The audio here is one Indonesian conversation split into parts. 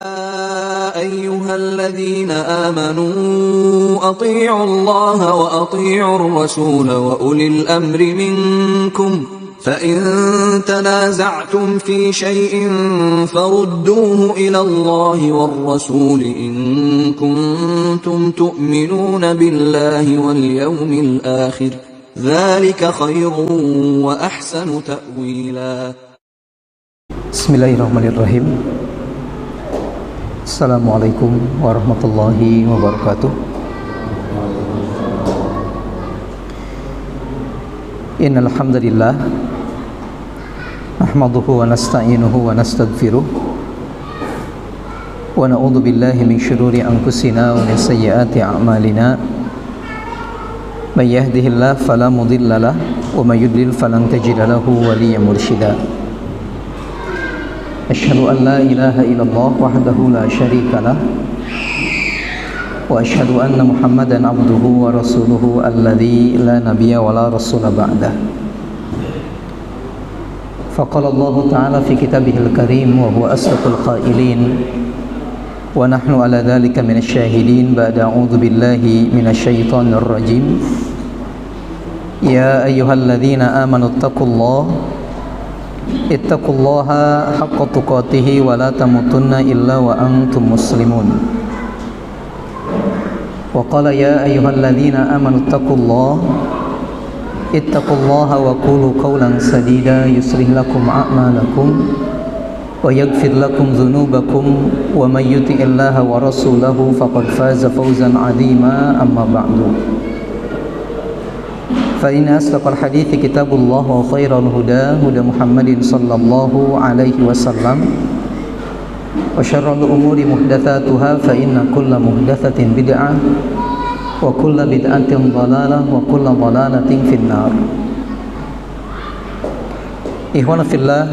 أيها الذين آمنوا أطيعوا الله وأطيعوا الرسول وأولي الأمر منكم فإن تنازعتم في شيء فردوه إلى الله والرسول إن كنتم تؤمنون بالله واليوم الآخر ذلك خير وأحسن تأويلا. Bismillahirrahmanirrahim. Assalamualaikum warahmatullahi wabarakatuh. Innal hamdalillah nahmaduhu wa nasta'inuhu wa nastaghfiruh wa na'udzu billahi min shururi anfusina wa min sayyiati a'malina. May yahdihillahu fala mudhillalah wa may yudlil falan tajida lahu waliyyan mursyida. Asyhadu an la ilaha illallah wahdahu la syarika lah wa asyhadu anna Muhammadan abduhu wa rasuluhu alladzi la nabiyya wa la rasula ba'dah. Faqala Allah ta'ala fi kitabihil karim wa huwa asdaqul qailin wa nahnu ala dzalika minasy syahidin ba'da a'udzu billahi minasy syaithanir rajim. Ya ayyuhalladzina amanu taqullaha ittaqullaha haqqa tuqatih wa la tamutunna illa wa antum muslimun. Wa qala ya ayyuhalladzina amanu ittaqullaha wa qulu qawlan sadida yuslih lakum a'malakum wa yaghfir lakum dhunubakum wa may yuti'illaha wa rasulahu faqad faza fawzan 'azima. Amma ba'du. فإن أصدق الحديث كتاب الله وخير الهدى هدى محمد صلى الله عليه وسلم وشر الأمور محدثاتها فإن كل محدثة بدعة وكل بدعة ضلالة وكل ضلالة في النار. Ikhwan fillah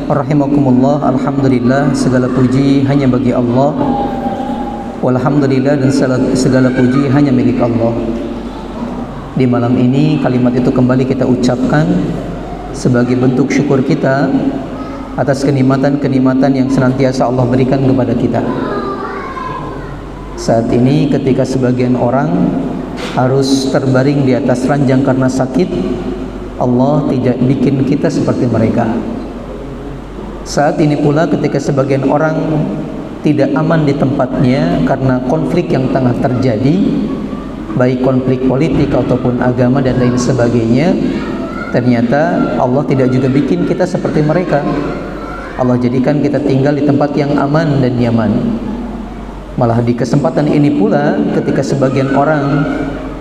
rahimakumullah. Alhamdulillah, segala puji hanya bagi Allah. Walhamdulillah, dan segala puji hanya milik Allah. Di malam ini kalimat itu kembali kita ucapkan sebagai bentuk syukur kita atas kenikmatan-kenikmatan yang senantiasa Allah berikan kepada kita. Saat ini ketika sebagian orang harus terbaring di atas ranjang karena sakit, Allah tidak bikin kita seperti mereka. Saat ini pula ketika sebagian orang tidak aman di tempatnya karena konflik yang tengah terjadi, baik konflik politik ataupun agama dan lain sebagainya, ternyata Allah tidak juga bikin kita seperti mereka. Allah jadikan kita tinggal di tempat yang aman dan nyaman. Malah di kesempatan ini pula ketika sebagian orang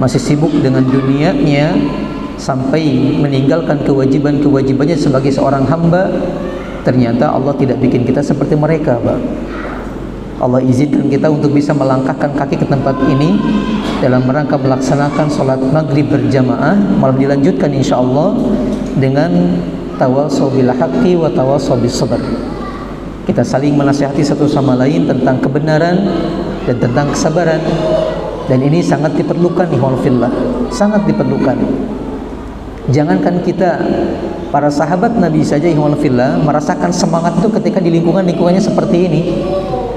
masih sibuk dengan dunianya sampai meninggalkan kewajiban-kewajibannya sebagai seorang hamba, ternyata Allah tidak bikin kita seperti mereka, Pak. Allah izinkan kita untuk bisa melangkahkan kaki ke tempat ini dalam rangka melaksanakan sholat maghrib berjamaah, malah dilanjutkan insyaallah dengan tawassaw bil haqqi wa tawassaw bis sabr. Kita saling menasihati satu sama lain tentang kebenaran dan tentang kesabaran, dan ini sangat diperlukan ikhwan fillah, sangat diperlukan. Jangankan kita, para sahabat Nabi saja ikhwan fillah merasakan semangat itu ketika di lingkungannya seperti ini.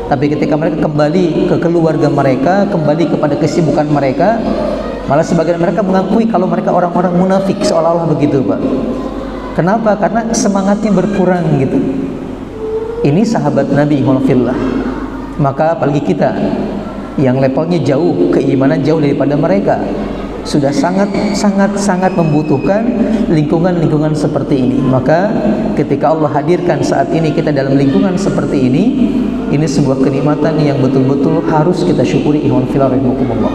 Tapi ketika mereka kembali ke keluarga mereka, kembali kepada kesibukan mereka, malah sebagian mereka mengakui kalau mereka orang-orang munafik, seolah-olah begitu, Pak. Kenapa? Karena semangatnya berkurang gitu. Ini sahabat Nabi fillah. Maka apalagi kita yang levelnya jauh, keimanan jauh daripada mereka, sudah sangat membutuhkan lingkungan-lingkungan seperti ini. Maka ketika Allah hadirkan saat ini kita dalam lingkungan seperti ini sebuah kenikmatan yang betul-betul harus kita syukuri ikhwan fillah rahimakumullah.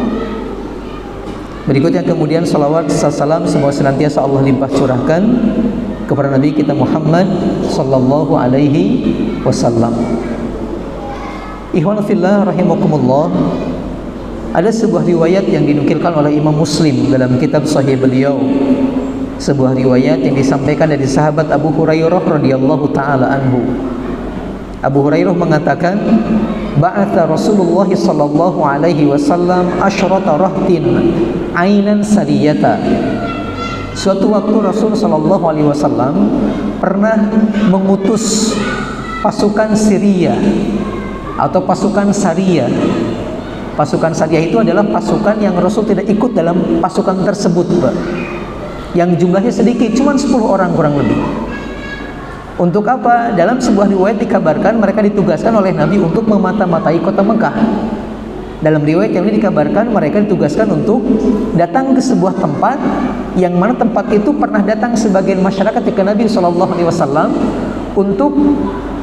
Berikutnya kemudian salawat salam semoga senantiasa Allah limpah curahkan kepada Nabi kita Muhammad sallallahu alaihi wasallam. Ikhwan fillah rahimakumullah, ada sebuah riwayat yang dinukilkan oleh Imam Muslim dalam kitab Sahih beliau. Sebuah riwayat yang disampaikan dari sahabat Abu Hurairah radhiyallahu taala anhu. Abu Hurairah mengatakan, ba'atha Rasulullah sallallahu alaihi wasallam asyrata rahtin ainan sariyata. Suatu waktu Rasul sallallahu alaihi wasallam pernah mengutus pasukan Syria atau pasukan Sariyah. Pasukan Sariyah itu adalah pasukan yang Rasul tidak ikut dalam pasukan tersebut, Pak. Yang jumlahnya sedikit, cuma 10 orang kurang lebih. Untuk apa? Dalam sebuah riwayat dikabarkan mereka ditugaskan oleh Nabi untuk memata-matai kota Mekah. Dalam riwayat yang ini dikabarkan mereka ditugaskan untuk datang ke sebuah tempat yang mana tempat itu pernah datang sebagian masyarakat ketika Nabi SAW untuk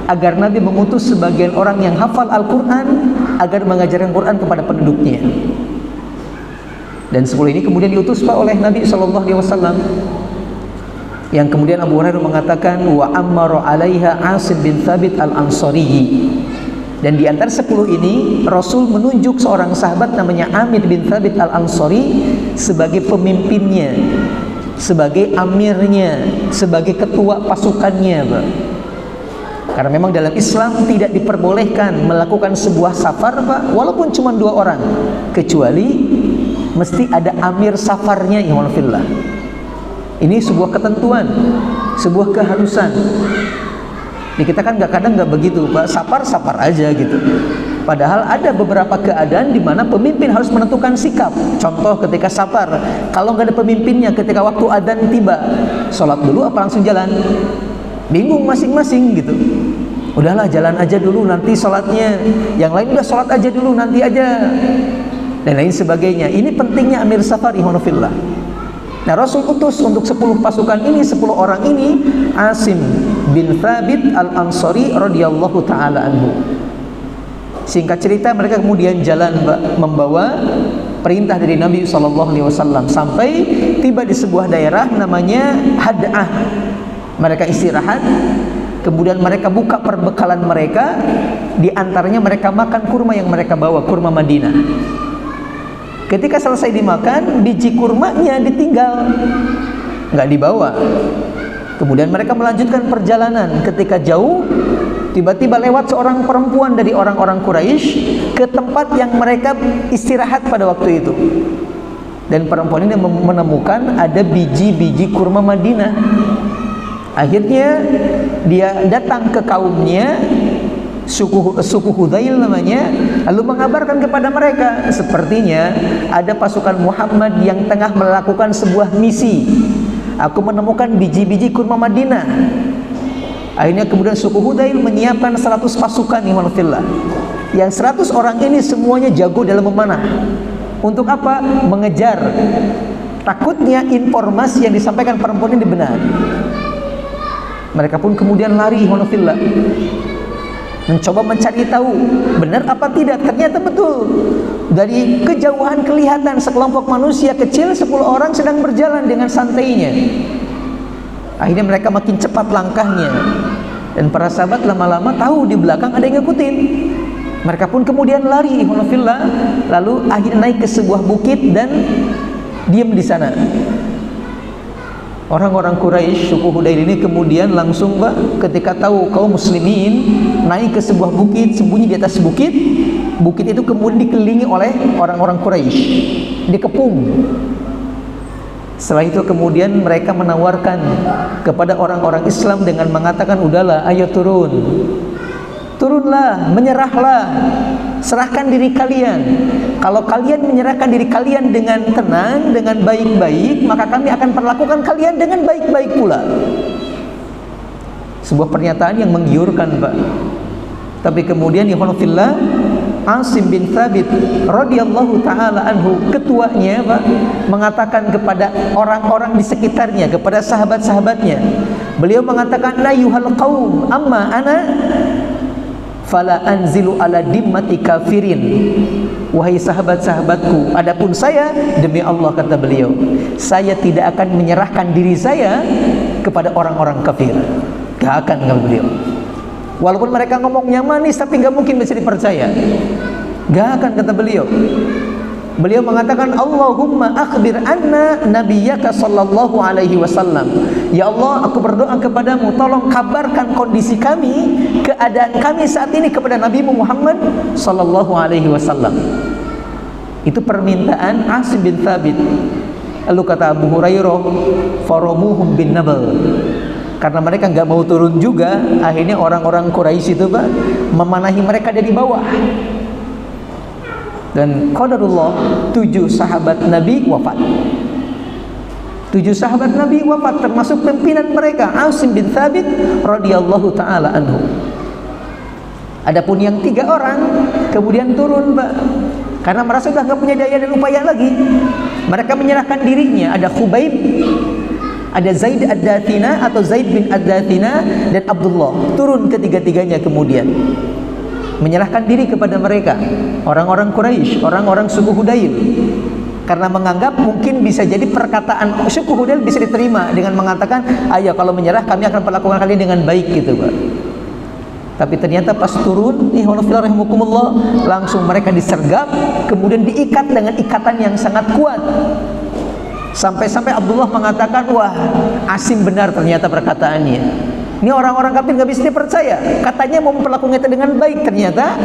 agar Nabi mengutus sebagian orang yang hafal Al-Quran agar mengajarkan Quran kepada penduduknya. Dan 10 ini kemudian diutus Pak oleh Nabi SAW. Yang kemudian Abu Hurairah mengatakan wa ammara 'alaiha Asim bin Thabit al-Ansari. Dan di antara 10 ini Rasul menunjuk seorang sahabat namanya Amir bin Thabit al-Ansari sebagai pemimpinnya, sebagai amirnya, sebagai ketua pasukannya, Pak. Karena memang dalam Islam tidak diperbolehkan melakukan sebuah safar, Pak, walaupun cuma 2 orang, kecuali mesti ada amir safarnya, ya fillah. Ini sebuah ketentuan, sebuah keharusan. Di kita kan kadang nggak begitu, Pak. Safar aja gitu. Padahal ada beberapa keadaan di mana pemimpin harus menentukan sikap. Contoh ketika safar, kalau nggak ada pemimpinnya ketika waktu adzan tiba, sholat dulu apa langsung jalan? Bingung masing-masing gitu. Udahlah jalan aja dulu, nanti sholatnya. Yang lain udah sholat aja dulu, nanti aja. Dan lain sebagainya. Ini pentingnya amir safar, ihwanufillah. Nah, Rasul utus untuk 10 pasukan ini, 10 orang ini, Asim bin Thabit al-Ansari radhiyallahu taala anhu. Singkat cerita mereka kemudian jalan, Mbak, membawa perintah dari Nabi SAW sampai tiba di sebuah daerah namanya Had'ah. Mereka istirahat, kemudian mereka buka perbekalan mereka, di antaranya mereka makan kurma yang mereka bawa, kurma Madinah. Ketika selesai dimakan, biji kurmanya ditinggal, nggak dibawa. Kemudian mereka melanjutkan perjalanan. Ketika jauh, tiba-tiba lewat seorang perempuan dari orang-orang Quraisy ke tempat yang mereka istirahat pada waktu itu. Dan perempuan ini menemukan ada biji-biji kurma Madinah. Akhirnya dia datang ke kaumnya, suku Hudzail namanya, lalu mengabarkan kepada mereka, sepertinya ada pasukan Muhammad yang tengah melakukan sebuah misi. Aku menemukan biji-biji kurma Madinah. Akhirnya kemudian suku Hudzail menyiapkan 100 pasukan, ihwanillah. Yang 100 orang ini semuanya jago dalam memanah. Untuk apa? Mengejar. Takutnya informasi yang disampaikan perempuan ini benar. Mereka pun kemudian lari, ihwanillah, mencoba mencari tahu benar apa tidak. Ternyata betul, dari kejauhan kelihatan sekelompok manusia kecil, 10 orang sedang berjalan dengan santainya. Akhirnya mereka makin cepat langkahnya, dan para sahabat lama-lama tahu di belakang ada yang ngikutin. Mereka pun kemudian lari, lalu akhirnya naik ke sebuah bukit dan diam di sana. Orang-orang Quraisy, suku Hudzail ini kemudian langsung, Pak, ketika tahu kaum muslimin naik ke sebuah bukit, sembunyi di atas bukit. Bukit itu kemudian dikelilingi oleh orang-orang Quraisy, dikepung. Setelah itu kemudian mereka menawarkan kepada orang-orang Islam dengan mengatakan, udahlah, ayo turunlah, menyerahlah, serahkan diri kalian. Kalau kalian menyerahkan diri kalian dengan tenang, dengan baik-baik, maka kami akan perlakukan kalian dengan baik-baik pula. Sebuah pernyataan yang menggiurkan, Pak. Tapi kemudian ihwanillah, Asim bin Thabit radhiyallahu taala anhu, ketuanya, Pak, mengatakan kepada orang-orang di sekitarnya, kepada sahabat-sahabatnya, beliau mengatakan, la yuhal qaum amma ana fala anzilu ala dimmati kafirin. Wahai sahabat-sahabatku, adapun saya, demi Allah, kata beliau, saya tidak akan menyerahkan diri saya kepada orang-orang kafir. Gak akan, kata beliau. Walaupun mereka ngomongnya manis, tapi gak mungkin bisa dipercaya. Gak akan, kata beliau. Beliau mengatakan, Allahumma akhbir anna nabiyyaka sallallahu alaihi wasallam. Ya Allah, aku berdoa kepadamu, tolong kabarkan kondisi kami, keadaan kami saat ini kepada Nabi Muhammad sallallahu alaihi wasallam. Itu permintaan Asim bin Thabit. Lalu kata Abu Hurairah, faramuhum bin nabal. Karena mereka nggak mau turun juga, akhirnya orang-orang Quraisy itu Pak memanahi mereka dari bawah. Dan qadarullah 7 sahabat Nabi wafat. 7 sahabat Nabi wafat, termasuk pimpinan mereka Asim bin Thabit radhiyallahu taala anhu. Adapun yang 3 orang kemudian turun Pak, karena merasa sudah nggak punya daya dan upaya lagi. Mereka menyerahkan dirinya. Ada Khubaib, ada Zaid ad-Dathina atau Zaid bin ad-Dathina, dan Abdullah. Turun ketiga-tiganya kemudian menyerahkan diri kepada mereka, orang-orang Quraisy, orang-orang suku Hudail, karena menganggap mungkin bisa jadi perkataan suku Hudail bisa diterima dengan mengatakan, ayo kalau menyerah kami akan perlakukan kalian dengan baik gitu Pak. Tapi ternyata pas turun, langsung mereka disergap, kemudian diikat dengan ikatan yang sangat kuat. Sampai-sampai Abdullah mengatakan, wah Asim benar ternyata perkataannya. Ini orang-orang kafir gak bisa dipercaya. Katanya mau memperlakukan kita dengan baik, ternyata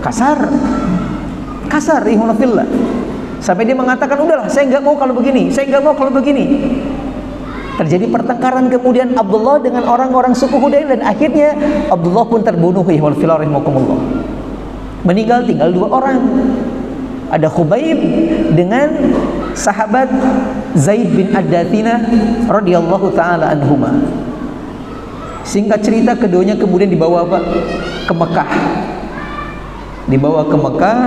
kasar. Ihwanillah. Sampai dia mengatakan, udahlah saya nggak mau kalau begini, saya nggak mau kalau begini. Terjadi pertengkaran kemudian Abdullah dengan orang-orang suku Hudail, dan akhirnya Abdullah pun terbunuh. Ihwanillah. Meninggal tinggal 2 orang. Ada Khubaib dengan sahabat Zaid bin ad-Dathina radhiyallahu taala anhuma. Singkat cerita, keduanya kemudian dibawa ke Mekah. Dibawa ke Mekah,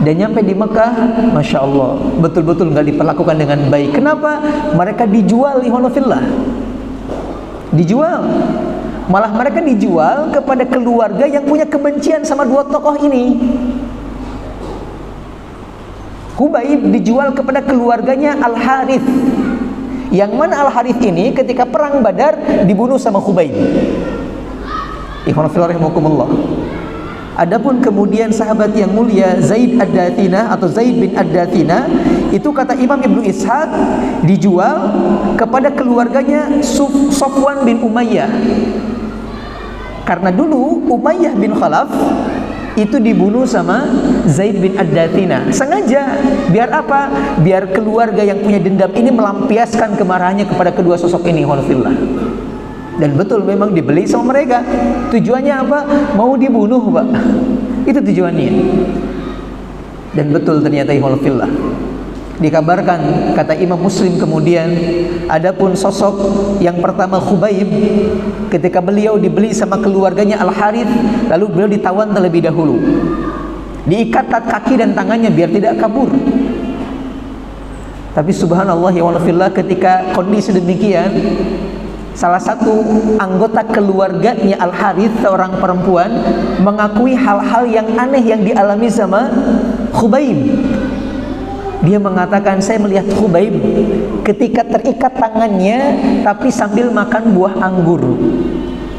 dan nyampe di Mekah, Masya Allah, betul-betul nggak diperlakukan dengan baik. Kenapa? Mereka dijual, ihwanillah. Dijual. Malah mereka dijual kepada keluarga yang punya kebencian sama 2 tokoh ini. Khubaib dijual kepada keluarganya Al-Harith, yang mana Al-Harith ini ketika perang Badar dibunuh sama Khubaib. Ikhwanillah. Adapun kemudian sahabat yang mulia Zaid ad-Dathina atau Zaid bin ad-Dathina, itu kata Imam Ibnu Ishaq dijual kepada keluarganya Safwan bin Umayyah. Karena dulu Umayyah bin Khalaf itu dibunuh sama Zaid bin ad-Dathina. Sengaja, biar apa? Biar keluarga yang punya dendam ini melampiaskan kemarahannya kepada kedua sosok ini. Walfillah. Dan betul memang dibeli sama mereka. Tujuannya apa? Mau dibunuh Pak. Itu tujuannya. Dan betul ternyata. Walfillah. Dikabarkan kata Imam Muslim kemudian, adapun sosok yang pertama Khubaib, ketika beliau dibeli sama keluarganya Al-Harith, lalu beliau ditawan terlebih dahulu, diikat kaki dan tangannya biar tidak kabur. Tapi subhanallah ya walafillah, ketika kondisi demikian, salah satu anggota keluarganya Al-Harith, seorang perempuan, mengakui hal-hal yang aneh yang dialami sama Khubaib. Dia mengatakan, saya melihat Khubaib ketika terikat tangannya tapi sambil makan buah anggur.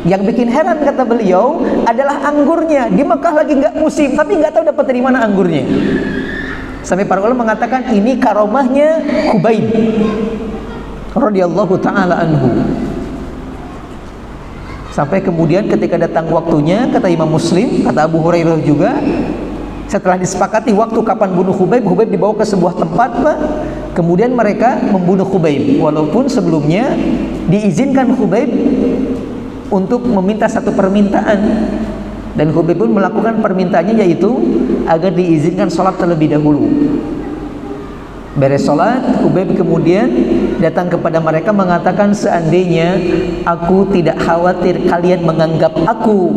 Yang bikin heran kata beliau adalah anggurnya. Di Mekah lagi nggak musim, tapi nggak tahu dapat dari mana anggurnya. Sampai para ulama mengatakan ini karomahnya Khubaib radhiyallahu taala anhu. Sampai kemudian ketika datang waktunya, kata Imam Muslim, kata Abu Hurairah juga, setelah disepakati waktu kapan bunuh Khubaib, Khubaib dibawa ke sebuah tempat Pak. Kemudian mereka membunuh Khubaib, walaupun sebelumnya diizinkan Khubaib untuk meminta satu permintaan. Dan Khubaib pun melakukan permintaannya, yaitu agar diizinkan sholat terlebih dahulu. Beres sholat, Khubaib kemudian datang kepada mereka mengatakan, seandainya aku tidak khawatir kalian menganggap aku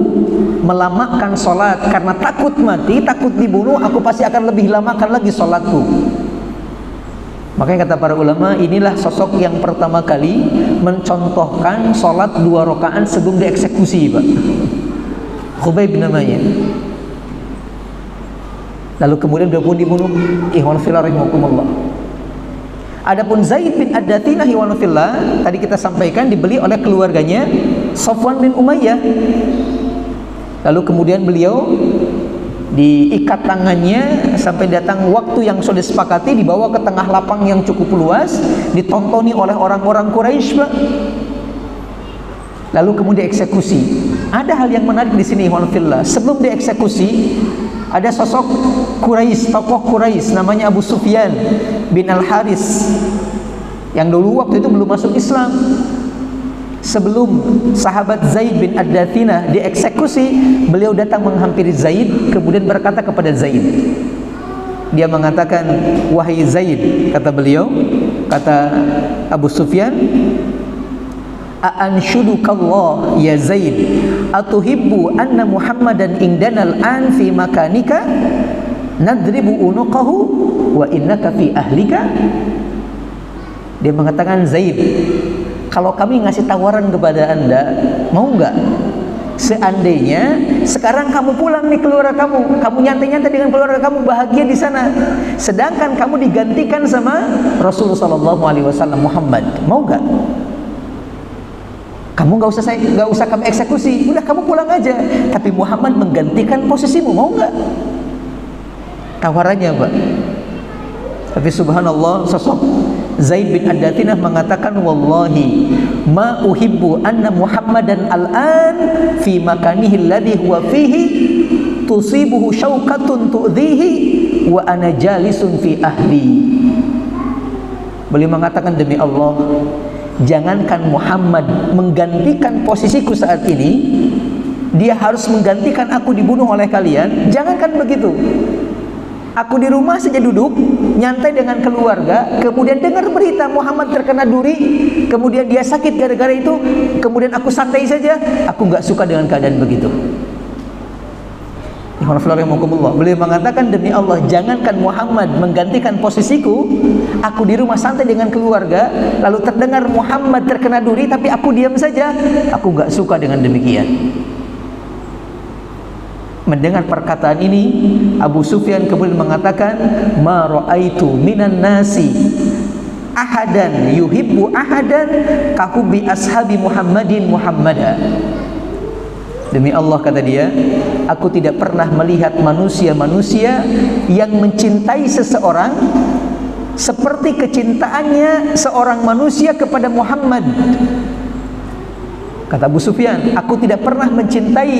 melamakan sholat karena takut mati, takut dibunuh, aku pasti akan lebih lamakan lagi sholatku. Makanya kata para ulama, inilah sosok yang pertama kali mencontohkan sholat 2 rakaat sebelum dieksekusi Pak. Khubaib namanya. Lalu kemudian dia pun dibunuh. Ihwanillah rahimakumullah. Adapun Zaid bin ad-Dathina ihwanillah, tadi kita sampaikan dibeli oleh keluarganya Safwan bin Umayyah. Lalu kemudian beliau diikat tangannya sampai datang waktu yang sudah disepakati, dibawa ke tengah lapang yang cukup luas, ditontoni oleh orang-orang Quraisy Pak. Lalu kemudian dieksekusi. Ada hal yang menarik di sini ihwanillah. Sebelum dieksekusi, ada sosok Quraisy, tokoh Quraisy namanya Abu Sufyan bin Al-Haris, yang dulu waktu itu belum masuk Islam. Sebelum sahabat Zaid bin Ad-Dathinah dieksekusi, beliau datang menghampiri Zaid, kemudian berkata kepada Zaid, dia mengatakan, wahai Zaid, kata beliau, kata Abu Sufyan, a'anshudukallah ya Zaid, atuhibbu anna Muhammadan indana al-an fi makanika nadribu unuqahu wa innaka fi ahlika. Dia mengatakan, Zaid, kalau kami ngasih tawaran kepada anda, mau nggak? Seandainya sekarang kamu pulang nih keluarga kamu nyantai-nyantai dengan keluarga kamu, bahagia di sana, sedangkan kamu digantikan sama Rasulullah SAW Muhammad, mau nggak? Kamu nggak usah kami eksekusi, udah kamu pulang aja, tapi Muhammad menggantikan posisimu, mau nggak? Tawarannya, Pak. Tapi subhanallah, sosok Zaid bin Ad-Dathinah mengatakan, wallahi ma uhibbu anna Muhammadan al-an fi makanihi alladhi huwa fihi tusibuhu syaukatun tu'dhihi wa ana jalisun fi ahli. Beliau mengatakan, demi Allah, jangankan Muhammad menggantikan posisiku saat ini, dia harus menggantikan aku dibunuh oleh kalian. Jangankan begitu, aku di rumah saja duduk nyantai dengan keluarga, kemudian dengar berita Muhammad terkena duri, kemudian dia sakit gara-gara itu, kemudian aku santai saja, aku nggak suka dengan keadaan begitu. Beliau mengatakan, demi Allah, jangankan Muhammad menggantikan posisiku, aku di rumah santai dengan keluarga, lalu terdengar Muhammad terkena duri, tapi aku diam saja, aku nggak suka dengan demikian. Mendengar perkataan ini, Abu Sufyan kemudian mengatakan, ma ra'aitu minan nasi ahadan yuhibbu ahadan kahubbi ashabi Muhammadin Muhammada. Demi Allah, kata dia, aku tidak pernah melihat manusia-manusia yang mencintai seseorang seperti kecintaannya seorang manusia kepada Muhammad. Kata Abu Sufyan, aku tidak pernah mencintai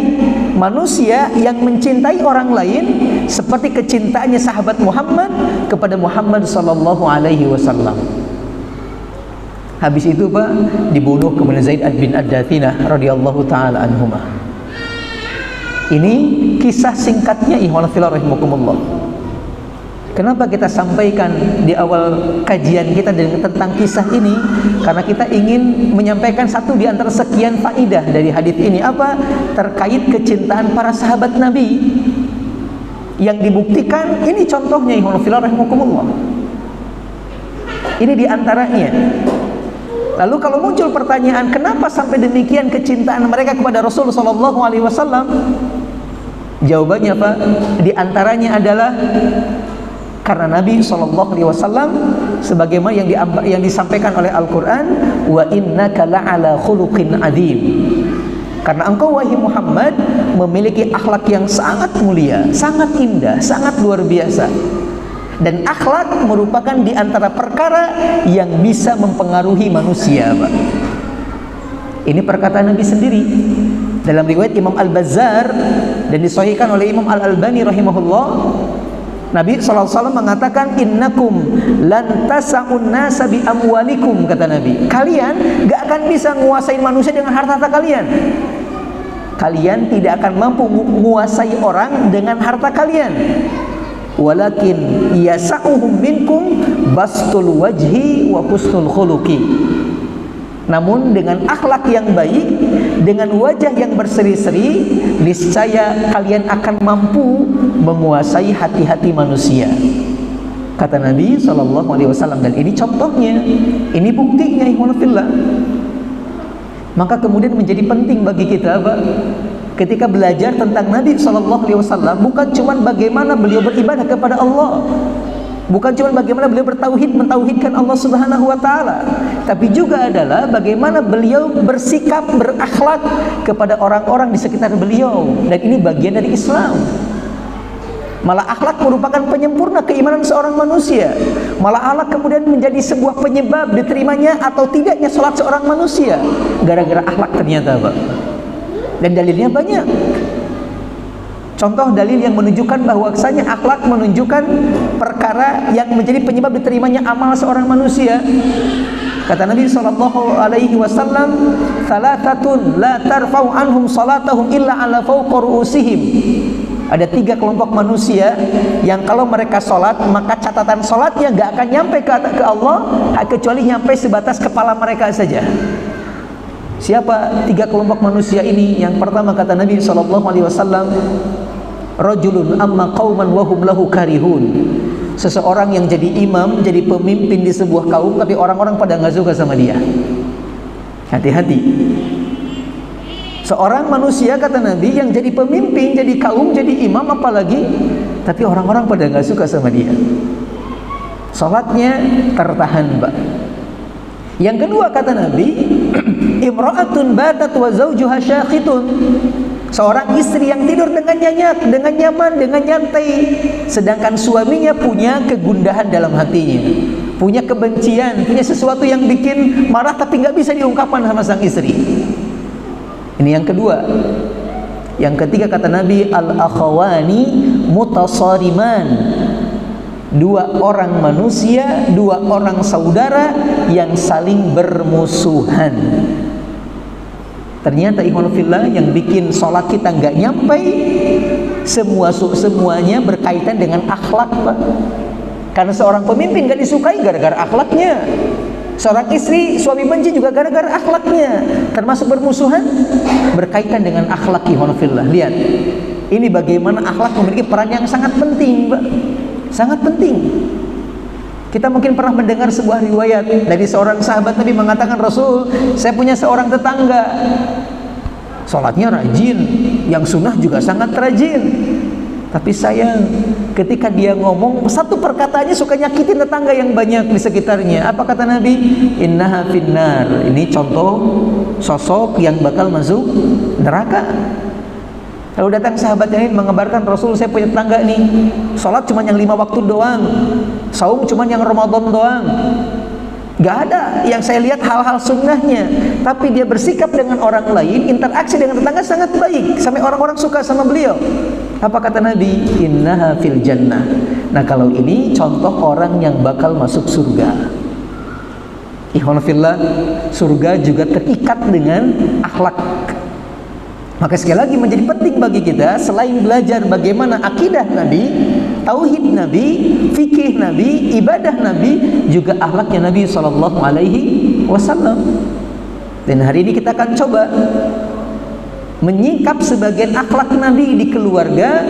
manusia yang mencintai orang lain seperti kecintaannya sahabat Muhammad kepada Muhammad sallallahu alaihi wasallam. Habis itu, Pak, dibunuh kemudian Zaid bin Ad-Dathinah radhiyallahu taala anhuma. Ini kisah singkatnya, ikhwan fillah rahimakumullah. Kenapa kita sampaikan di awal kajian kita tentang kisah ini? Karena kita ingin menyampaikan satu di antara sekian faidah dari hadis ini. Apa? Terkait kecintaan para sahabat Nabi yang dibuktikan. Ini contohnya, ikhwan fillah rahimakumullah. Ini di antaranya. Lalu kalau muncul pertanyaan, kenapa sampai demikian kecintaan mereka kepada Rasulullah SAW? Jawabannya, Pak, di antaranya adalah karena Nabi SAW sebagaimana yang disampaikan oleh Al-Quran, wa innaka la'ala khuluqin adzim. Karena engkau, wahai Muhammad, memiliki akhlak yang sangat mulia, sangat indah, sangat luar biasa. Dan akhlak merupakan di antara perkara yang bisa mempengaruhi manusia, Pak. Ini perkataan Nabi sendiri. Dalam riwayat Imam Al-Bazzar dan disahihkan oleh Imam Al-Albani rahimahullah, Nabi SAW mengatakan, innakum lan tasa'un nasa bi amwalikum, kata Nabi. Kalian gak akan bisa menguasai manusia dengan harta-harta kalian. Kalian tidak akan mampu menguasai orang dengan harta kalian. Walakin yasa'uhum minkum bastul wajhi wa husnul khuluqi. Namun dengan akhlak yang baik, dengan wajah yang berseri-seri, niscaya kalian akan mampu menguasai hati-hati manusia, kata Nabi SAW. Dan ini contohnya, ini buktinya, ikhwan fillah. Maka kemudian menjadi penting bagi kita, Pak, ketika belajar tentang Nabi SAW, bukan cuma bagaimana beliau beribadah kepada Allah, bukan cuma bagaimana beliau mentauhidkan Allah Subhanahu wa taala, tapi juga adalah bagaimana beliau bersikap, berakhlak kepada orang-orang di sekitar beliau. Dan ini bagian dari Islam. Malah akhlak merupakan penyempurna keimanan seorang manusia. Malah akhlak kemudian menjadi sebuah penyebab diterimanya atau tidaknya salat seorang manusia gara-gara akhlak ternyata, Pak. Dan dalilnya banyak. Contoh dalil yang menunjukkan bahwasanya akhlak menunjukkan perkara yang menjadi penyebab diterimanya amal seorang manusia. Kata Nabi sallallahu alaihi wasallam, "Thalathatun la tarfa'u anhum salatahum illa ala fawqa ru'usihim." Ada 3 kelompok manusia yang kalau mereka sholat, maka catatan sholatnya nggak akan nyampe ke Allah kecuali nyampe sebatas kepala mereka saja. Siapa 3 kelompok manusia ini? Yang pertama kata Nabi SAW, rajulun amma qauman wa hum lahu karihun. Seseorang yang jadi imam, jadi pemimpin di sebuah kaum, tapi orang-orang pada nggak suka sama dia. Hati-hati. Seorang manusia kata Nabi yang jadi pemimpin, jadi kaum, jadi imam apalagi, tapi orang-orang pada nggak suka sama dia. Salatnya tertahan, Pak. Yang kedua kata Nabi, imra'atun batat wa zawjuha syakhitun. Seorang istri yang tidur dengan nyenyak, dengan nyaman, dengan nyantai, sedangkan suaminya punya kegundahan dalam hatinya, punya kebencian, punya sesuatu yang bikin marah tapi nggak bisa diungkapkan sama sang istri. Ini yang kedua. Yang ketiga kata Nabi, al-akhawani mutasariman. 2 orang manusia, 2 orang saudara yang saling bermusuhan. Ternyata ikhwan fillah yang bikin sholat kita nggak nyampe semuanya berkaitan dengan akhlak, Pak. Karena seorang pemimpin nggak disukai gara-gara akhlaknya. Seorang istri, suami benci juga gara-gara akhlaknya. Termasuk bermusuhan berkaitan dengan akhlak, ikhwan fillah. Lihat, ini bagaimana akhlak memiliki peran yang sangat penting, Pak. Sangat penting. Kita mungkin pernah mendengar sebuah riwayat dari seorang sahabat Nabi mengatakan, Rasul, saya punya seorang tetangga, sholatnya rajin, yang sunnah juga sangat rajin. Tapi sayang, ketika dia ngomong, satu perkataannya suka nyakitin tetangga yang banyak di sekitarnya. Apa kata Nabi? Innaha finnar. Ini contoh sosok yang bakal masuk neraka. Lalu datang sahabat yang mengabarkan, Rasul, saya punya tetangga nih, sholat cuma yang 5 waktu doang, saum cuma yang Ramadan doang, gak ada yang saya lihat hal-hal sunnahnya, tapi dia bersikap dengan orang lain, interaksi dengan tetangga sangat baik, sampai orang-orang suka sama beliau. Apa kata Nabi? Innaha fil jannah. Nah, kalau ini contoh orang yang bakal masuk surga. Ikhwan fillah, surga juga terikat dengan akhlak. Maka sekali lagi menjadi penting bagi kita, selain belajar bagaimana akidah Nabi, tauhid Nabi, fikih Nabi, ibadah Nabi, juga akhlaknya Nabi SAW. Dan hari ini kita akan coba menyingkap sebagian akhlak Nabi di keluarga,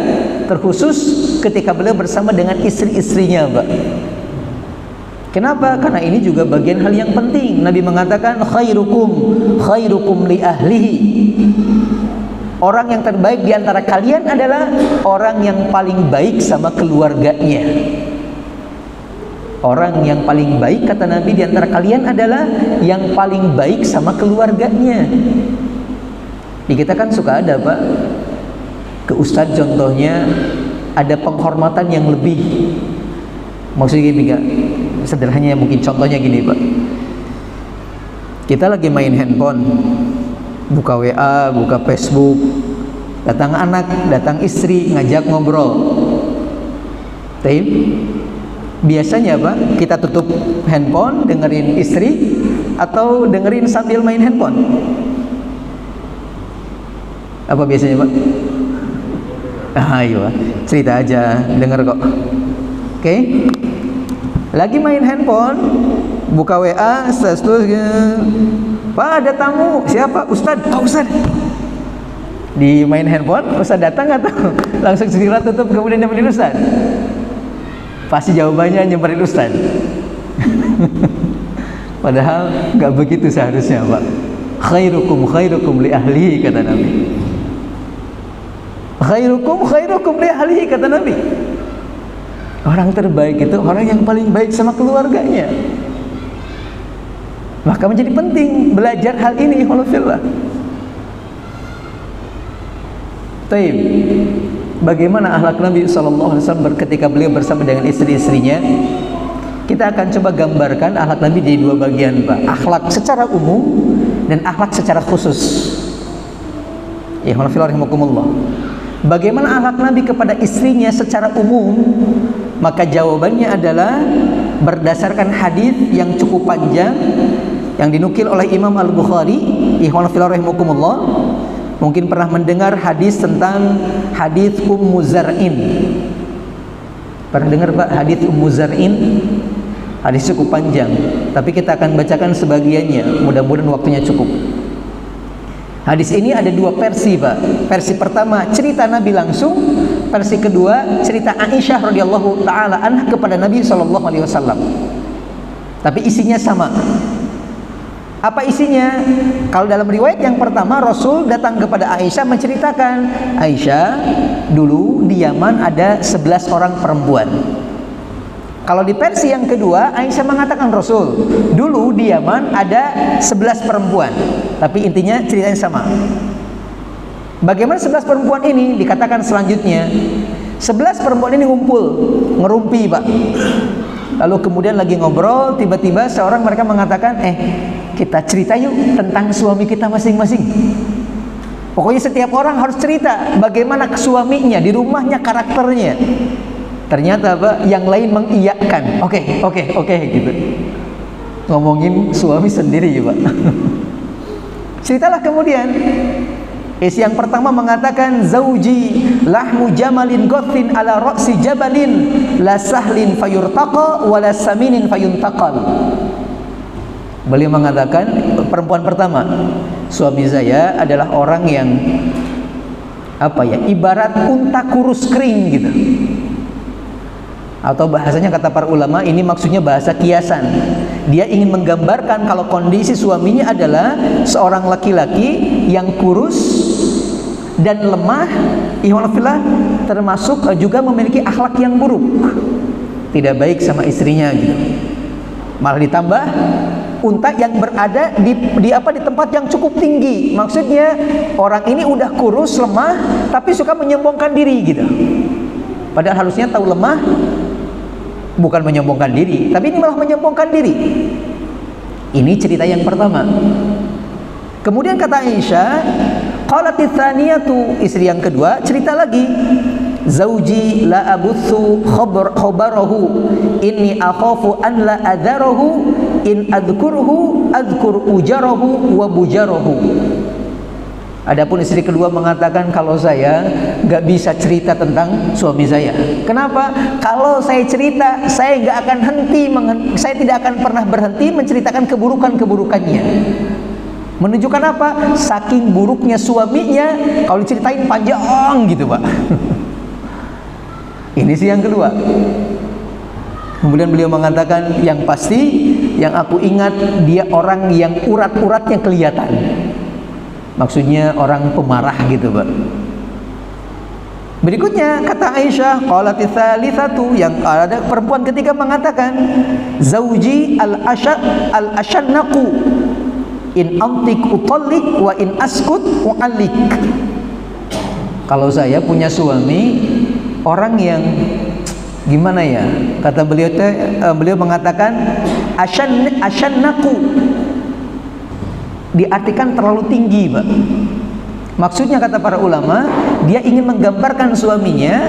terkhusus ketika beliau bersama dengan istri-istrinya, Pak. Kenapa? Karena ini juga bagian hal yang penting. Nabi mengatakan, khairukum li ahlihi. Orang yang terbaik di antara kalian adalah orang yang paling baik sama keluarganya. Orang yang paling baik kata Nabi di antara kalian adalah yang paling baik sama keluarganya. Di kita kan suka ada, Pak, ke ustadz contohnya ada penghormatan yang lebih. Maksudnya gini, Kak, sederhananya mungkin contohnya gini, Pak. Kita lagi main handphone, buka WA, buka Facebook, datang anak, datang istri, ngajak ngobrol. Tapi biasanya, Pak, kita tutup handphone, dengerin istri, atau dengerin sambil main handphone? Apa biasanya, Pak? Ayo, cerita aja, denger kok. Oke? Lagi main handphone, buka WA, status, Pak, ada tamu. Siapa? Ustadz. Pak Ustadz. Di main handphone, Ustadz datang atau langsung segera tutup kemudian nyamperin Ustadz? Pasti jawabannya nyamperin Ustadz. Padahal nggak begitu seharusnya, Pak. Khairukum li ahlihi, kata Nabi. Khairukum li ahlihi, kata Nabi. Orang terbaik itu orang yang paling baik sama keluarganya. Maka menjadi penting belajar hal ini, ikhwanullah. Taib. Bagaimana akhlak Nabi SAW ketika beliau bersama dengan istri-istrinya? Kita akan coba gambarkan akhlak Nabi di 2 bagian, Pak. Akhlak secara umum dan akhlak secara khusus. Ikhwanullah rahimakumullah. Bagaimana akhlak Nabi kepada istrinya secara umum? Maka jawabannya adalah berdasarkan hadis yang cukup panjang yang dinukil oleh Imam Al-Bukhari, ikhwan fillah rahimakumullah, mungkin pernah mendengar hadis tentang hadis Ummu Zar'in. Pernah dengar Pak hadis Ummu Zar'in? Hadis cukup panjang, tapi kita akan bacakan sebagiannya, mudah-mudahan waktunya cukup. Hadis ini ada dua versi Pak. Versi pertama cerita Nabi langsung, versi kedua cerita Aisyah radhiyallahu taala anha kepada Nabi sallallahu alaihi wasallam. Tapi isinya sama. Apa isinya? Kalau dalam riwayat yang pertama, Rasul datang kepada Aisyah menceritakan, Aisyah, dulu di Yaman ada 11 orang perempuan. Kalau di versi yang kedua, Aisyah mengatakan, Rasul, dulu di Yaman ada 11 perempuan. Tapi intinya ceritanya sama. Bagaimana 11 perempuan ini? Dikatakan selanjutnya, 11 perempuan ini ngumpul, ngerumpi Pak. Lalu kemudian lagi ngobrol, tiba-tiba seorang mereka mengatakan, kita cerita yuk tentang suami kita masing-masing. Pokoknya setiap orang harus cerita bagaimana suaminya, di rumahnya, karakternya. Ternyata Pak, yang lain mengiyakan. Oke gitu. Ngomongin suami sendiri Pak. Ceritalah kemudian. Yang pertama mengatakan, zauji lahmu jamalin gothin ala ra'si jabalin la sahlin fayurtaqa wa la saminin fayuntaqal. Beliau mengatakan, perempuan pertama, suami saya adalah orang yang ibarat unta kurus kering gitu. Atau bahasanya kata para ulama, ini maksudnya bahasa kiasan. Dia ingin menggambarkan kalau kondisi suaminya adalah seorang laki-laki yang kurus dan lemah, ihwalillah, termasuk juga memiliki akhlak yang buruk, tidak baik sama istrinya gitu. Malah ditambah unta yang berada di tempat yang cukup tinggi. Maksudnya orang ini udah kurus, lemah, tapi suka menyombongkan diri gitu. Padahal harusnya tahu lemah, bukan menyombongkan diri, tapi ini malah menyombongkan diri. Ini cerita yang pertama. Kemudian kata Aisyah, qalatits tsaniyatu, istri yang kedua cerita lagi, zauji la abuthu khabarahu inni akhafu an la adharahu in adhkuruhu adhkur ujarahu wa bujarahu. Adapun istri kedua mengatakan, kalau saya nggak bisa cerita tentang suami saya. Kenapa? Kalau saya cerita, saya nggak akan saya tidak akan pernah berhenti menceritakan keburukannya. Menunjukkan apa? Saking buruknya suaminya, kalau diceritain panjang gitu Pak. Ini sih yang kedua. Kemudian beliau mengatakan, yang pasti yang aku ingat, dia orang yang urat-uratnya kelihatan. Maksudnya orang pemarah gitu Pak. Berikutnya kata Aisyah, qalatis tsalitsatu, yang ada perempuan ketiga mengatakan, zauji al-ashannaqu in antik utallik wa in askut u'allik. Kalau saya punya suami orang yang gimana ya? Kata beliau mengatakan ashannaqu diartikan terlalu tinggi Pak. Maksudnya kata para ulama, dia ingin menggambarkan suaminya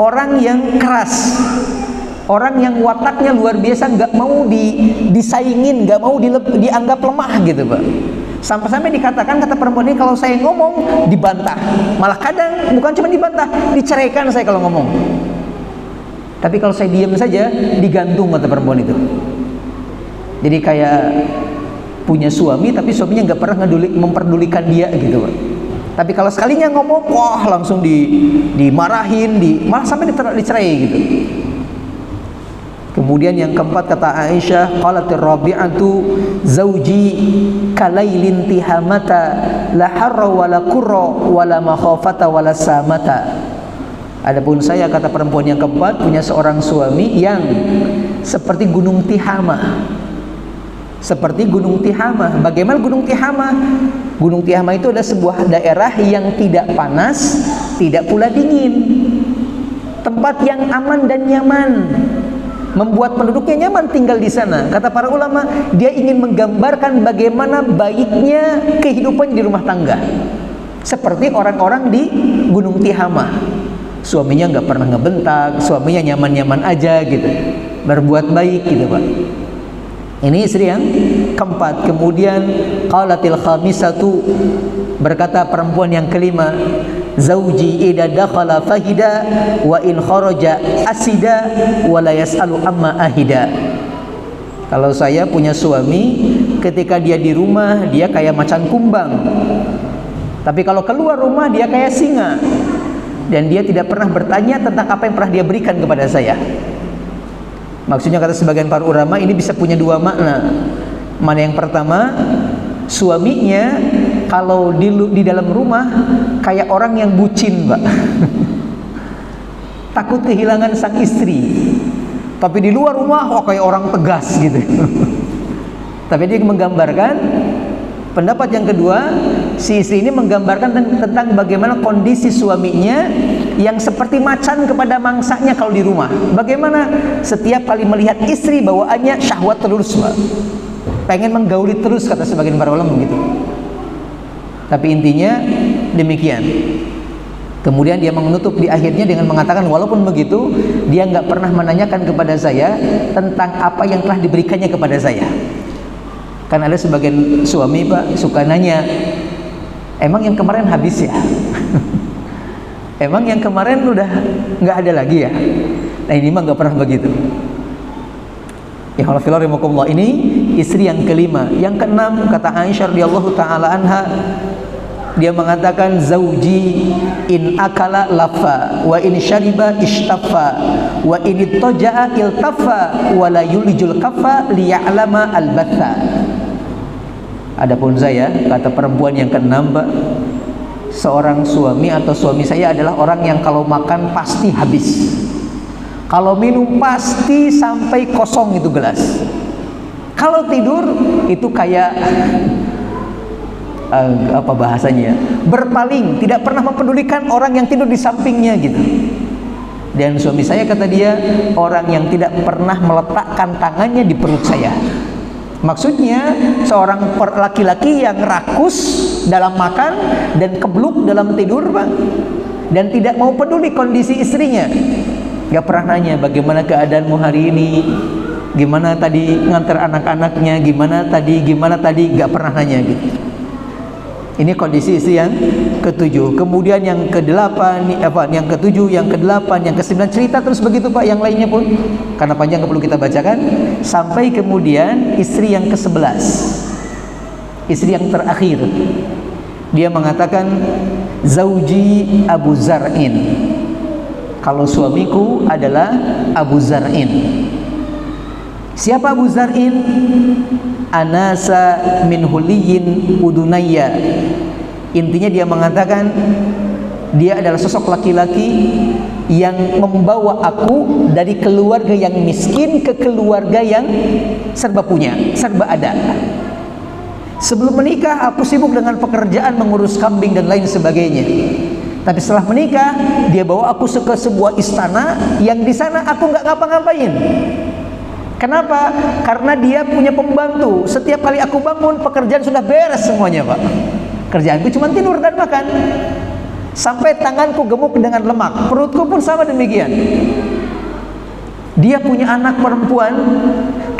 orang yang keras, orang yang wataknya luar biasa, nggak mau disaingin, nggak mau dianggap lemah gitu Pak. Sampai-sampai dikatakan, kata perempuan ini, kalau saya ngomong dibantah, malah kadang bukan cuma dibantah, diceraikan saya kalau ngomong. Tapi kalau saya diam saja digantung, kata perempuan itu. Jadi kayak punya suami tapi suaminya nggak pernah memperdulikan dia gitu Pak. Tapi kalau sekalinya ngomong, wah langsung dimarahin, malah sampai dicerai gitu. Kemudian yang keempat kata Aisyah, qalatir rabi'atu zauji kalailin tihamata la harra wala qurra wala makhafata wala samata. Adapun saya, kata perempuan yang keempat, punya seorang suami yang seperti gunung Tihama. Seperti gunung Tihama. Bagaimana gunung Tihama? Gunung Tihama itu adalah sebuah daerah yang tidak panas, tidak pula dingin. Tempat yang aman dan nyaman, membuat penduduknya nyaman tinggal di sana. Kata para ulama, dia ingin menggambarkan bagaimana baiknya kehidupan di rumah tangga. Seperti orang-orang di gunung Tihama. Suaminya nggak pernah ngebentak, suaminya nyaman-nyaman aja gitu, berbuat baik gitu Pak. Ini istri yang keempat. Kemudian qalatil khamisatu, berkata perempuan yang kelima, zauji idza dakhala fahida wa in kharaja asida wa la yasalu amma ahida. Kalau saya punya suami, ketika dia di rumah dia kayak macan kumbang, tapi kalau keluar rumah dia kayak singa, dan dia tidak pernah bertanya tentang apa yang pernah dia berikan kepada saya. Maksudnya, kata sebagian para ulama, ini bisa punya dua makna. Mana yang pertama, suaminya kalau di dalam rumah kayak orang yang bucin, Pak. Takut kehilangan sang istri. Tapi di luar rumah kayak orang tegas gitu. Tapi dia menggambarkan, pendapat yang kedua, si istri ini menggambarkan tentang bagaimana kondisi suaminya yang seperti macan kepada mangsanya kalau di rumah. Bagaimana setiap kali melihat istri bawaannya syahwat terus, Pak. Pengen menggauli terus, kata sebagian para ulama begitu. Tapi intinya demikian. Kemudian dia menutup di akhirnya dengan mengatakan, walaupun begitu dia nggak pernah menanyakan kepada saya tentang apa yang telah diberikannya kepada saya. Kan ada sebagian suami, Pak, suka nanya, emang yang kemarin habis ya? Emang yang kemarin udah nggak ada lagi ya? Nah, ini mah nggak pernah begitu. Ya Allah, fillah, ini istri yang kelima. Yang keenam, kata Aisyah radhiyallahu taala anha, dia mengatakan, zauji in akala lafa wa in syariba ishtaffa wa in ittaja'a iltaffa wa la yulijul kaffa liya'lama albatha. Adapun saya, kata perempuan yang keenam, Pak, seorang suami atau suami saya adalah orang yang kalau makan pasti habis, kalau minum pasti sampai kosong itu gelas, kalau tidur itu kayak apa bahasanya, berpaling, tidak pernah mempedulikan orang yang tidur di sampingnya gitu. Dan suami saya, kata dia, orang yang tidak pernah meletakkan tangannya di perut saya. Maksudnya seorang laki-laki yang rakus dalam makan dan kebluk dalam tidur, Pak, dan tidak mau peduli kondisi istrinya. Gak pernah nanya bagaimana keadaanmu hari ini, gimana tadi ngantar anak-anaknya, gimana tadi, gak pernah nanya gitu. Ini kondisi istri yang ketujuh. Kemudian yang kedelapan, yang ketujuh, yang kedelapan, yang kesembilan, cerita terus begitu, Pak, yang lainnya pun, karena panjang perlu kita bacakan. Sampai kemudian istri yang ke-11, istri yang terakhir, dia mengatakan, zauji Abu Zar'in. Kalau suamiku adalah Abu Zar'in. Siapa Abu Zar'in? Anasa min huliyin udunayya. Intinya dia mengatakan, dia adalah sosok laki-laki yang membawa aku dari keluarga yang miskin ke keluarga yang serba punya, serba ada. Sebelum menikah aku sibuk dengan pekerjaan, mengurus kambing dan lain sebagainya. Tapi setelah menikah, dia bawa aku ke sebuah istana yang di sana aku nggak ngapa-ngapain. Kenapa? Karena dia punya pembantu. Setiap kali aku bangun, pekerjaan sudah beres semuanya, Pak. Kerjaanku cuma tidur dan makan. Sampai tanganku gemuk dengan lemak, perutku pun sama demikian. Dia punya anak perempuan,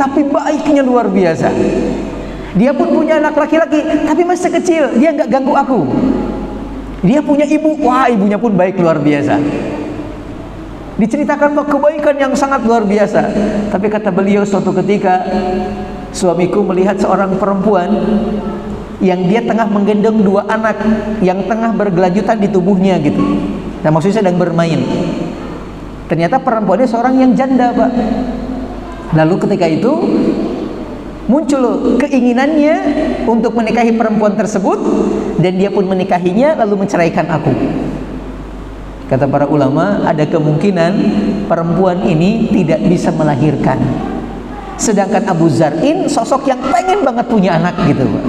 tapi baiknya luar biasa. Dia pun punya anak laki-laki, tapi masih kecil, dia nggak ganggu aku. Dia punya ibu, wah, ibunya pun baik luar biasa. Diceritakan kebaikan yang sangat luar biasa. Tapi kata beliau, suatu ketika suamiku melihat seorang perempuan yang dia tengah menggendong dua anak yang tengah bergelanjutan di tubuhnya gitu. Nah, maksudnya sedang bermain. Ternyata perempuannya seorang yang janda, Pak. Lalu ketika itu muncul keinginannya untuk menikahi perempuan tersebut, dan dia pun menikahinya lalu menceraikan aku. Kata para ulama, ada kemungkinan perempuan ini tidak bisa melahirkan. Sedangkan Abu Zar'in sosok yang pengen banget punya anak gitu, Pak.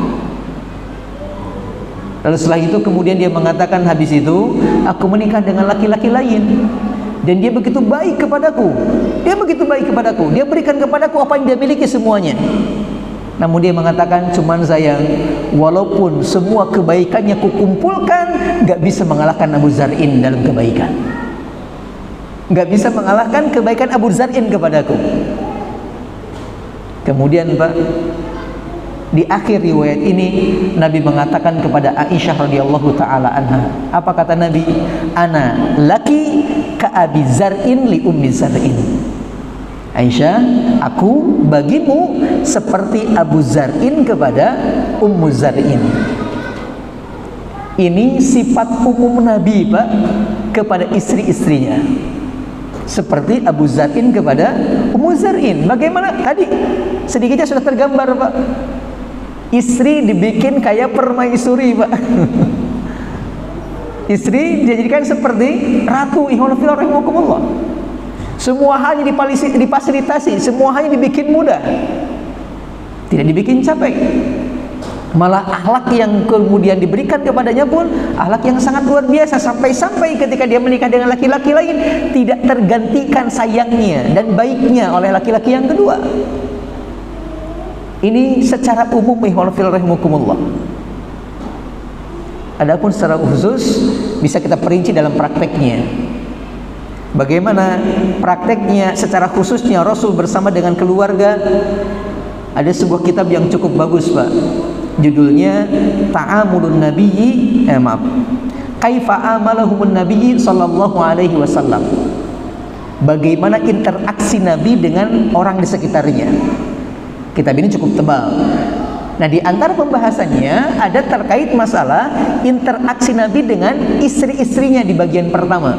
Lalu setelah itu kemudian dia mengatakan, habis itu aku menikah dengan laki-laki lain, dan dia begitu baik kepadaku. Dia begitu baik kepadaku. Dia berikan kepadaku apa yang dia miliki semuanya. Namun dia mengatakan, cuman sayang, walaupun semua kebaikannya kukumpulkan, gak bisa mengalahkan Abu Zar'in dalam kebaikan. Gak bisa mengalahkan kebaikan Abu Zar'in kepadaku. Kemudian Pak, di akhir riwayat ini Nabi mengatakan kepada Aisyah radhiyallahu taala anha, apa kata Nabi? Ana laki ka Abi Zar'in li Ummi Zar'in. Aisyah, aku bagimu seperti Abu Zar'in kepada Ummu Zar'in. Ini sifat umum Nabi Pak kepada istri-istrinya, seperti Abu Zar'in kepada Ummu Zar'in. Bagaimana? Tadi sedikitnya sudah tergambar Pak. Istri dibikin kayak permaisuri Pak. Istri dijadikan seperti ratu. Semua hanya difasilitasi, semua hanya dibikin mudah, tidak dibikin capek. Malah akhlak yang kemudian diberikan kepadanya pun akhlak yang sangat luar biasa, sampai-sampai ketika dia menikah dengan laki-laki lain tidak tergantikan sayangnya dan baiknya oleh laki-laki yang kedua. Ini secara umum rahimakumullah. Adapun secara khusus bisa kita perinci dalam prakteknya. Bagaimana prakteknya secara khususnya Rasul bersama dengan keluarga? Ada sebuah kitab yang cukup bagus Pak. Judulnya Ta'amulun Nabiyyi Kaifa Amalahumun Nabiyyi sallallahu alaihi wasallam. Bagaimana interaksi Nabi dengan orang di sekitarnya. Kitab ini cukup tebal. Nah, di antara pembahasannya ada terkait masalah interaksi Nabi dengan istri-istrinya di bagian pertama.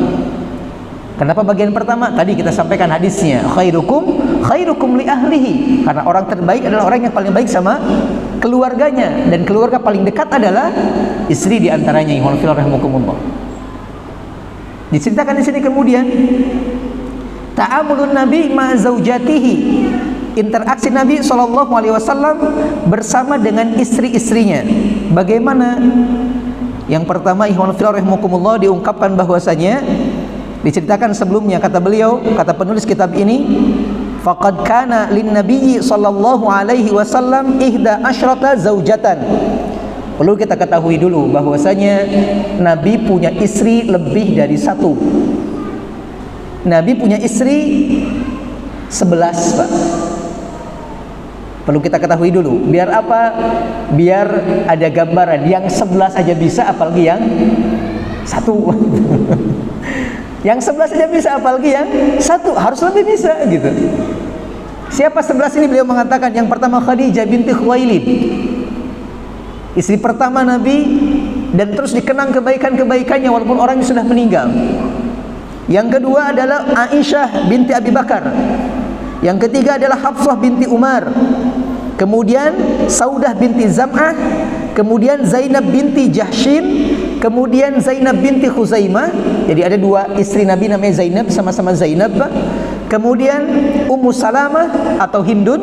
Kenapa bagian pertama? Tadi kita sampaikan hadisnya, khairukum li ahlihi. Karena orang terbaik adalah orang yang paling baik sama keluarganya, dan keluarga paling dekat adalah istri di antaranya. Diceritakan di sini kemudian ta'amulun Nabi ma zaujatihi. Interaksi Nabi SAW bersama dengan istri-istrinya. Bagaimana? Yang pertama, diungkapkan bahwasanya diceritakan sebelumnya, kata beliau, kata penulis kitab ini, faqad kana lin nabiyyi sallallahu alaihi wasallam 11 zaujatan. Perlu kita ketahui dulu bahwasanya Nabi punya istri lebih dari satu. Nabi punya istri 11 Pak. Perlu kita ketahui dulu. Biar apa? Biar ada gambaran. Yang 11 aja bisa, apalagi yang satu. Yang 11 aja bisa, apalagi yang satu. Harus lebih bisa gitu. Siapa 11 ini? Beliau mengatakan yang pertama Khadijah binti Khuwailid, istri pertama Nabi, dan terus dikenang kebaikan-kebaikannya walaupun orangnya sudah meninggal. Yang kedua adalah Aisyah binti Abi Bakar. Yang ketiga adalah Hafsah binti Umar. Kemudian Saudah binti Zam'ah. Kemudian Zainab binti Jahshin. Kemudian Zainab binti Khuzaimah. Jadi ada dua istri Nabi namanya Zainab, sama-sama Zainab. Kemudian Ummu Salamah atau Hindun.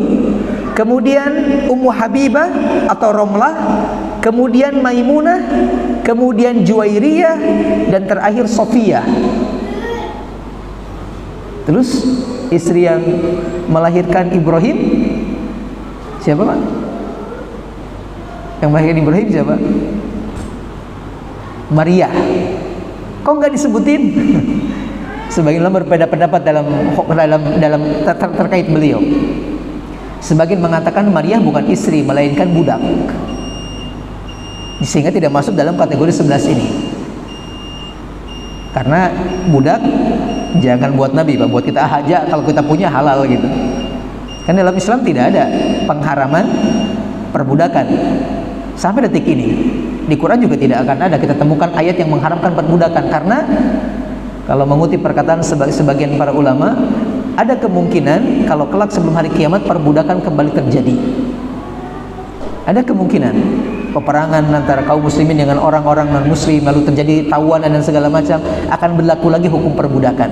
Kemudian Ummu Habibah atau Romlah. Kemudian Maimunah. Kemudian Juwairiyah. Dan terakhir Sofiyah. Terus istri yang melahirkan Ibrahim siapa Pak? Yang melahirkan Ibrahim siapa? Maria. Kok nggak disebutin? Sebagian ulama berbeda pendapat dalam terkait beliau. Sebagian mengatakan Maria bukan istri melainkan budak, sehingga tidak masuk dalam kategori 11 ini. Karena budak jangan buat Nabi Pak, buat kita aja, kalau kita punya halal gitu. Kan dalam Islam tidak ada pengharaman perbudakan sampai detik ini. Di Quran juga tidak akan ada kita temukan ayat yang mengharamkan perbudakan, karena kalau mengutip perkataan sebagian para ulama, ada kemungkinan kalau kelak sebelum hari kiamat perbudakan kembali terjadi. Ada kemungkinan peperangan antara kaum muslimin dengan orang-orang non muslim, lalu terjadi tawanan dan segala macam, akan berlaku lagi hukum perbudakan.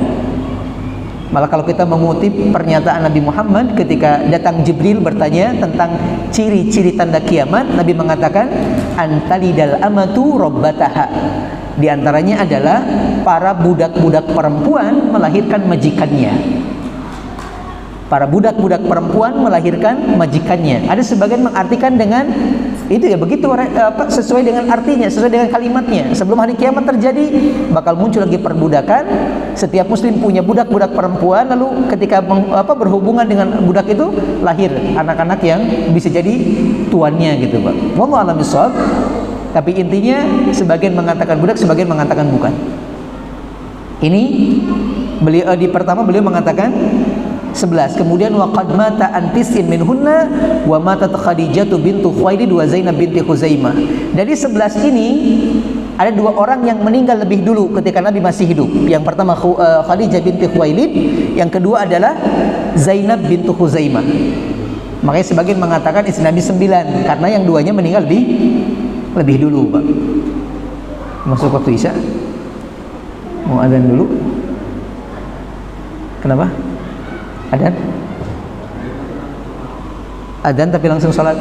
Malah kalau kita mengutip pernyataan Nabi Muhammad ketika datang Jibril bertanya tentang ciri-ciri tanda kiamat, Nabi mengatakan antalidal amatu rabbataha. Di antaranya adalah para budak-budak perempuan melahirkan majikannya. Para budak-budak perempuan melahirkan majikannya. Ada sebagian mengartikan dengan itu ya begitu, sesuai dengan artinya, sesuai dengan kalimatnya. Sebelum hari kiamat terjadi bakal muncul lagi perbudakan. Setiap muslim punya budak-budak perempuan, lalu ketika berhubungan dengan budak itu lahir anak-anak yang bisa jadi tuannya gitu, Pak. Wallahu a'lam bishawab. Tapi intinya sebagian mengatakan budak, sebagian mengatakan bukan. Ini beliau di pertama beliau mengatakan 11. Kemudian wa qad mata antisin minhunna wa matat Khadijah bintu Khuwailid wa Zainab binti Khuzaimah. Dari 11 ini ada 2 orang yang meninggal lebih dulu ketika Nabi masih hidup. Yang pertama Khadijah binti Khuwailid, yang kedua adalah Zainab bintu Khuzaimah. Makanya sebagian mengatakan istri Nabi 9 karena yang duanya meninggal lebih dulu, Pak. Masuk waktu Isya. Mau adzan dulu. Kenapa? Adzan tapi langsung sholat.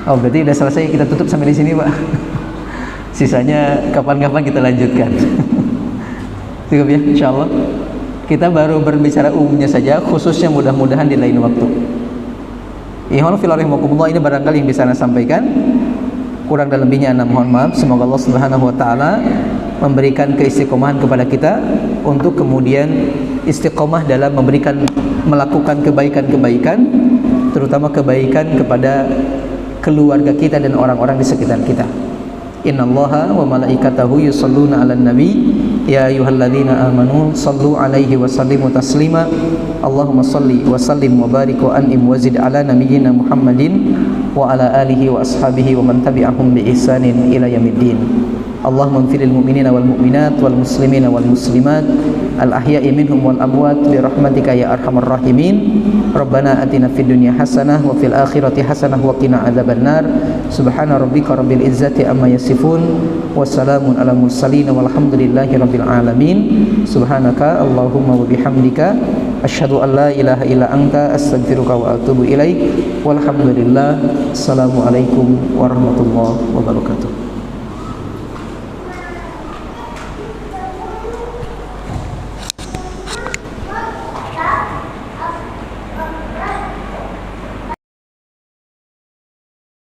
Oh, berarti udah selesai, kita tutup sampai di sini, Pak. Sisanya kapan-kapan kita lanjutkan. Cukup ya, insyaallah. Kita baru berbicara umumnya saja, khususnya mudah-mudahan di lain waktu. Ihwanu fillah rahimakumullah, ini barangkali yang bisa saya sampaikan. Kurang dan lebihnya ana mohon maaf. Semoga Allah Subhanahu wa taala memberikan keistiqomahan kepada kita untuk kemudian istiqomah dalam melakukan kebaikan-kebaikan, terutama kebaikan kepada keluarga kita dan orang-orang di sekitar kita. Innallaha wa malaikatahu yusholluna 'alan nabi ya ayyuhalladzina amanu shallu 'alaihi wa sallimu taslima. Allahumma shalli wa sallim wa barik wa an'im wa zid 'ala nabiyyina Muhammadin wa 'ala alihi wa ashabihi wa man tabi'ahum bi ihsanin ila yaumiddin. Allahumma ighfiril mu'minina wal mu'minat wal muslimina wal muslimat al ahya'i minhum wal amwat bi rahmatika ya arhamar rahimin. Rabbana atina fid dunya hasanah wa fil akhirati hasanah wa qina adzabannar. Subhana rabbika rabbil izzati amma yasifun wa salamun alal mursalin walhamdulillahi rabbil alamin. Subhanaka Allahumma wa bihamdika asyhadu an la ilaha illa anta astaghfiruka wa atubu ilaik. Walhamdulillah. Assalamualaikum warahmatullahi wabarakatuh.